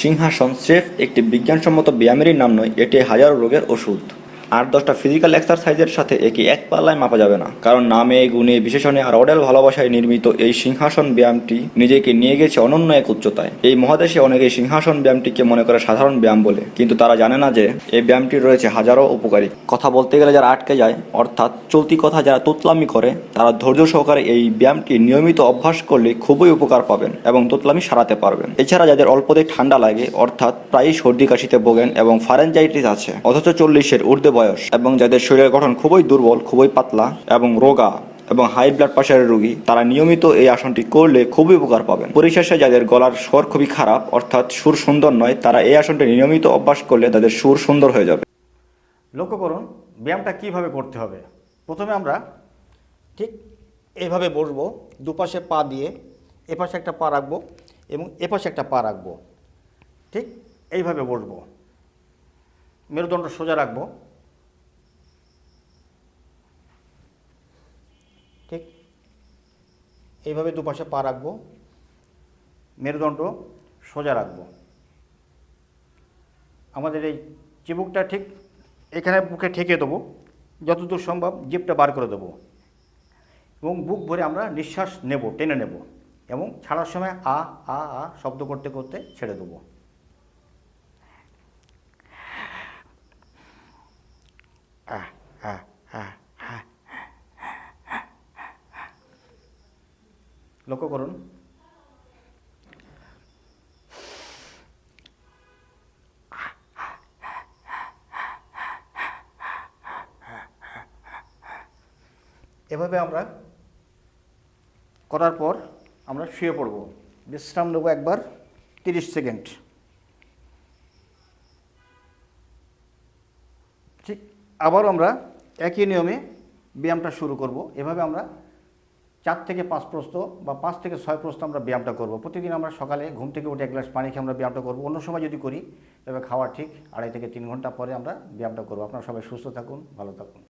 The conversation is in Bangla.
সিংহাসন স্রেফ একটি বিজ্ঞানসম্মত ব্যায়ামেরই নাম নয়, এটি হাজারো রোগের ওষুধ। ৮-১০টা ফিজিক্যাল এক্সারসাইজের সাথে একে এক পাল্লায় মাপা যাবে না, কারণ নামে, গুণে, বিশেষণে আর অডেল ভালোবাসায় নির্মিত এই সিংহাসন ব্যায়ামটি নিজেকে নিয়ে গেছে অনন্য এক উচ্চতায়। এই মহাদেশে অনেকে সিংহাসন ব্যায়ামটিকে মনে করে সাধারণ ব্যায়াম বলে, কিন্তু তারা জানে না যে এই ব্যায়ামটির রয়েছে হাজারো উপকারী। কথা বলতে গেলে যারা আটকে যায়, অর্থাৎ চলতি কথা যারা তোতলামি করে, তারা ধৈর্য সহকারে এই ব্যায়ামটি নিয়মিত অভ্যাস করলে খুবই উপকার পাবেন এবং তোতলামি সারাতে পারবেন। এছাড়া যাদের অল্পতেই ঠান্ডা লাগে, অর্থাৎ প্রায়ই সর্দি কাশিতে ভোগেন এবং ফারেনজাইটিস আছে অথচ 40-এর ঊর্ধ্বে বয়স, এবং যাদের শরীরের গঠন খুবই দুর্বল, খুবই পাতলা এবং রোগা এবং হাই ব্লাড প্রেশারের রোগী, তারা নিয়মিত এই আসনটি করলে খুবই উপকার পাবেন। পরিশেষে যাদের গলার স্বর খুবই খারাপ, অর্থাৎ সুর সুন্দর নয়, তারা এই আসনটি নিয়মিত অভ্যাস করলে তাদের সুর সুন্দর হয়ে যাবে। লক্ষ্য করুন ব্যায়ামটা কিভাবে করতে হবে। প্রথমে আমরা ঠিক এইভাবে বসবো, দুপাশে পা দিয়ে এপাশে একটা পা রাখবো এবং এপাশে একটা পা রাখবো। ঠিক এইভাবে বসবো, মেরুদণ্ড সোজা রাখবো। ঠিক এইভাবে দুপাশে পা রাখবো, মেরুদণ্ড সোজা রাখবো। আমাদের এই চিবুকটা ঠিক এখানে বুকে ঠেকে দেবো, যতদূর সম্ভব জিভটা বার করে দেবো এবং বুক ভরে আমরা নিঃশ্বাস নেব, টেনে নেব এবং ছাড়ার সময় আ আ আ শব্দ করতে করতে ছেড়ে দেবো। লক্ষ্য করুন এভাবে আমরা করার পর আমরা শুয়ে পড়ব, বিশ্রাম নেব একবার 30 সেকেন্ড। ঠিক আবার আমরা একই নিয়মে ব্যায়ামটা শুরু করব। এভাবে আমরা 4 থেকে 5 প্রস্থ বা 5 থেকে 6 প্রস্থ আমরা ব্যায়ামটা করব। প্রতিদিন আমরা সকালে ঘুম থেকে উঠে 1 গ্লাস পানি খেয়ে আমরা ব্যায়ামটা করব। অন্য সময় যদি করি তবে খাওয়ার ঠিক 2.5 থেকে 3 ঘন্টা পরে আমরা ব্যায়ামটা করব। আপনারা সবাই সুস্থ থাকুন, ভালো থাকুন।